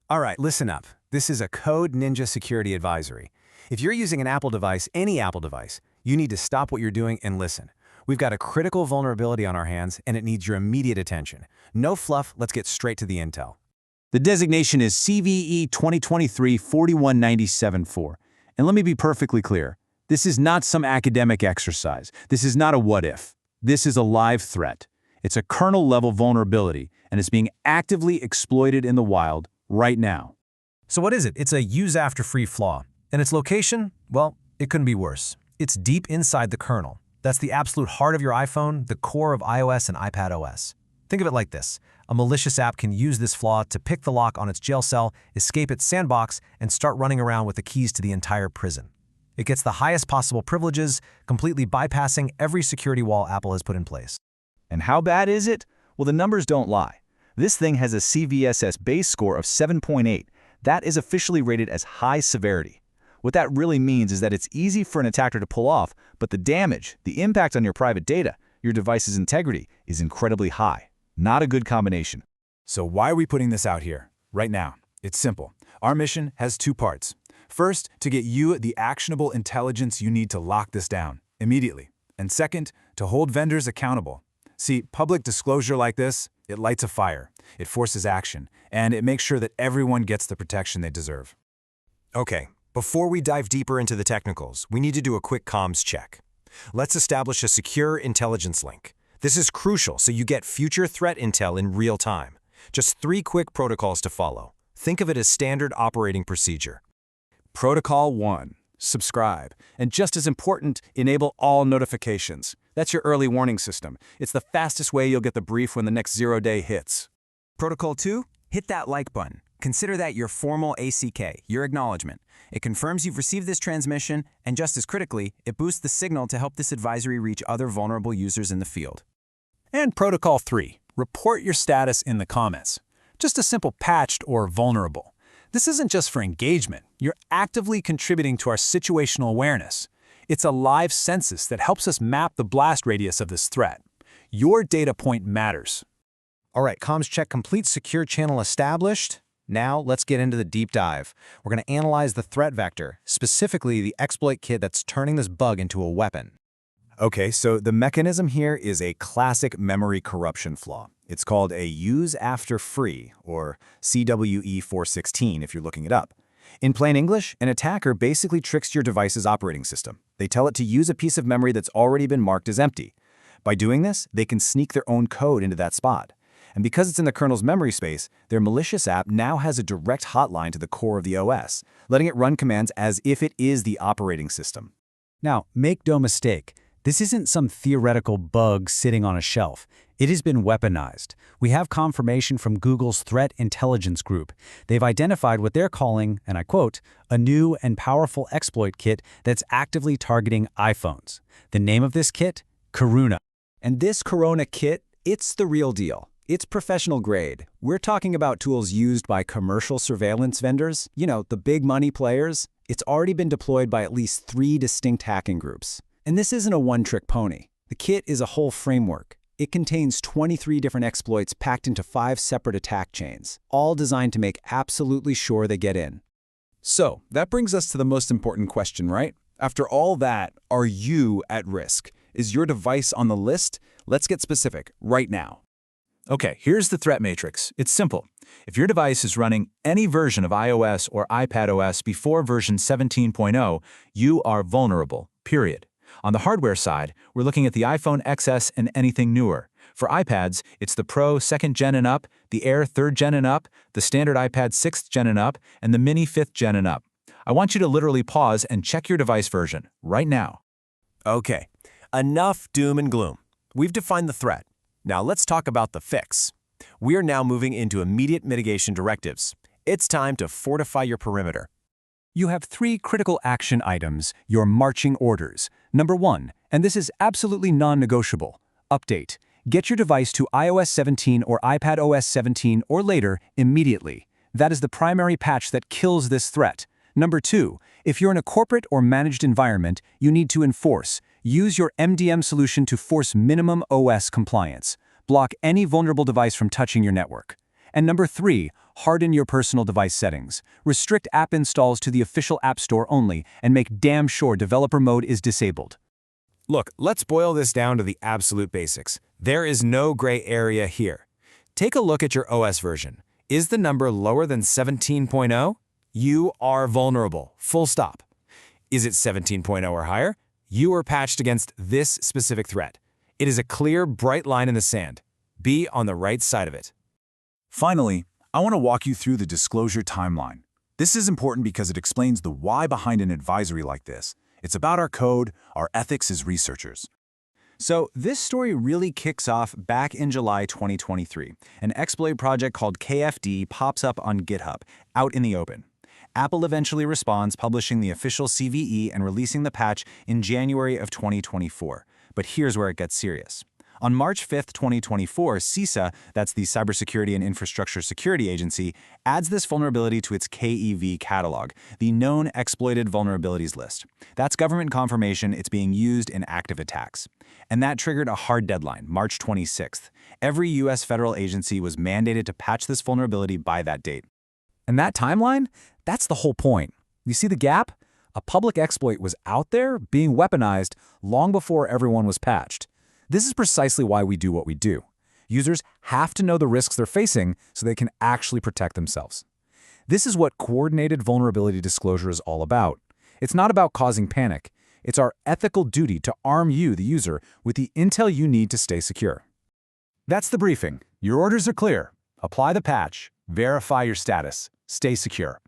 All right, listen up. This is a Code Ninja security advisory. If you're using an Apple device, any Apple device, you need to stop what you're doing and listen. We've got a critical vulnerability on our hands, and it needs your immediate attention. No fluff, let's get straight to the intel. The designation is CVE-2023-41974. And let me be perfectly clear. This is not some academic exercise. This is not a what-if. This is a live threat. It's a kernel-level vulnerability, and it's being actively exploited in the wild right now. So what is it? It's a use-after-free flaw. And its location? Well, it couldn't be worse. It's deep inside the kernel. That's the absolute heart of your iPhone, the core of iOS and iPadOS. Think of it like this. A malicious app can use this flaw to pick the lock on its jail cell, escape its sandbox, and start running around with the keys to the entire prison. It gets the highest possible privileges, completely bypassing every security wall Apple has put in place. And how bad is it? Well, the numbers don't lie. This thing has a CVSS base score of 7.8. That is officially rated as high severity. What that really means is that it's easy for an attacker to pull off, but the damage, the impact on your private data, your device's integrity, is incredibly high. Not a good combination. So why are we putting this out here, right now? It's simple. Our mission has two parts. First, to get you the actionable intelligence you need to lock this down immediately. And second, to hold vendors accountable. See, public disclosure like this, it lights a fire, it forces action, and it makes sure that everyone gets the protection they deserve. Okay, before we dive deeper into the technicals, we need to do a quick comms check. Let's establish a secure intelligence link. This is crucial so you get future threat intel in real time. Just 3 quick protocols to follow. Think of it as standard operating procedure. Protocol 1. Subscribe. And just as important, enable all notifications. That's your early warning system. It's the fastest way you'll get the brief when the next 0-day hits. Protocol 2. Hit that like button. Consider that your formal ACK, your acknowledgement. It confirms you've received this transmission, and just as critically, it boosts the signal to help this advisory reach other vulnerable users in the field. And Protocol 3. Report your status in the comments. Just a simple patched or vulnerable. This isn't just for engagement. You're actively contributing to our situational awareness. It's a live census that helps us map the blast radius of this threat. Your data point matters. All right, comms check complete, secure channel established. Now let's get into the deep dive. We're going to analyze the threat vector, specifically the exploit kit that's turning this bug into a weapon. Okay, so the mechanism here is a classic memory corruption flaw. It's called a use-after-free, or CVE-416 if you're looking it up. In plain English, an attacker basically tricks your device's operating system. They tell it to use a piece of memory that's already been marked as empty. By doing this, they can sneak their own code into that spot. And because it's in the kernel's memory space, their malicious app now has a direct hotline to the core of the OS, letting it run commands as if it is the operating system. Now, make no mistake, this isn't some theoretical bug sitting on a shelf. It has been weaponized. We have confirmation from Google's Threat Intelligence Group. They've identified what they're calling, and I quote, a new and powerful exploit kit that's actively targeting iPhones. The name of this kit? Coruna. And this Corona kit, it's the real deal. It's professional grade. We're talking about tools used by commercial surveillance vendors, the big money players. It's already been deployed by at least 3 distinct hacking groups. And this isn't a one-trick pony. The kit is a whole framework. It contains 23 different exploits packed into 5 separate attack chains, all designed to make absolutely sure they get in. So, that brings us to the most important question, right? After all that, are you at risk? Is your device on the list? Let's get specific right now. Okay, here's the threat matrix. It's simple. If your device is running any version of iOS or iPadOS before version 17.0, you are vulnerable, period. On the hardware side, we're looking at the iPhone XS and anything newer. For iPads, it's the Pro 2nd Gen and up, the Air 3rd Gen and up, the standard iPad 6th Gen and up, and the Mini 5th Gen and up. I want you to literally pause and check your device version right now. Okay, enough doom and gloom. We've defined the threat. Now let's talk about the fix. We are now moving into immediate mitigation directives. It's time to fortify your perimeter. You have 3 critical action items, your marching orders. Number 1, and this is absolutely non-negotiable, update. Get your device to iOS 17 or iPadOS 17 or later immediately. That is the primary patch that kills this threat. Number 2, if you're in a corporate or managed environment, you need to enforce. Use your MDM solution to force minimum OS compliance. Block any vulnerable device from touching your network. And number 3, Harden your personal device settings. Restrict app installs to the official App Store only, and make damn sure developer mode is disabled. Look, let's boil this down to the absolute basics. There is no gray area here. Take a look at your OS version. Is the number lower than 17.0? You are vulnerable, full stop. Is it 17.0 or higher? You are patched against this specific threat. It is a clear, bright line in the sand. Be on the right side of it. Finally, I want to walk you through the disclosure timeline. This is important because it explains the why behind an advisory like this. It's about our code, our ethics as researchers. So this story really kicks off back in July 2023. An exploit project called KFD pops up on GitHub, out in the open. Apple eventually responds, publishing the official CVE and releasing the patch in January of 2024. But here's where it gets serious. On March 5th, 2024, CISA, that's the Cybersecurity and Infrastructure Security Agency, adds this vulnerability to its KEV catalog, the known exploited vulnerabilities list. That's government confirmation it's being used in active attacks. And that triggered a hard deadline, March 26th. Every U.S. federal agency was mandated to patch this vulnerability by that date. And that timeline? That's the whole point. You see the gap? A public exploit was out there, being weaponized, long before everyone was patched. This is precisely why we do what we do. Users have to know the risks they're facing so they can actually protect themselves. This is what coordinated vulnerability disclosure is all about. It's not about causing panic. It's our ethical duty to arm you, the user, with the intel you need to stay secure. That's the briefing. Your orders are clear. Apply the patch. Verify your status. Stay secure.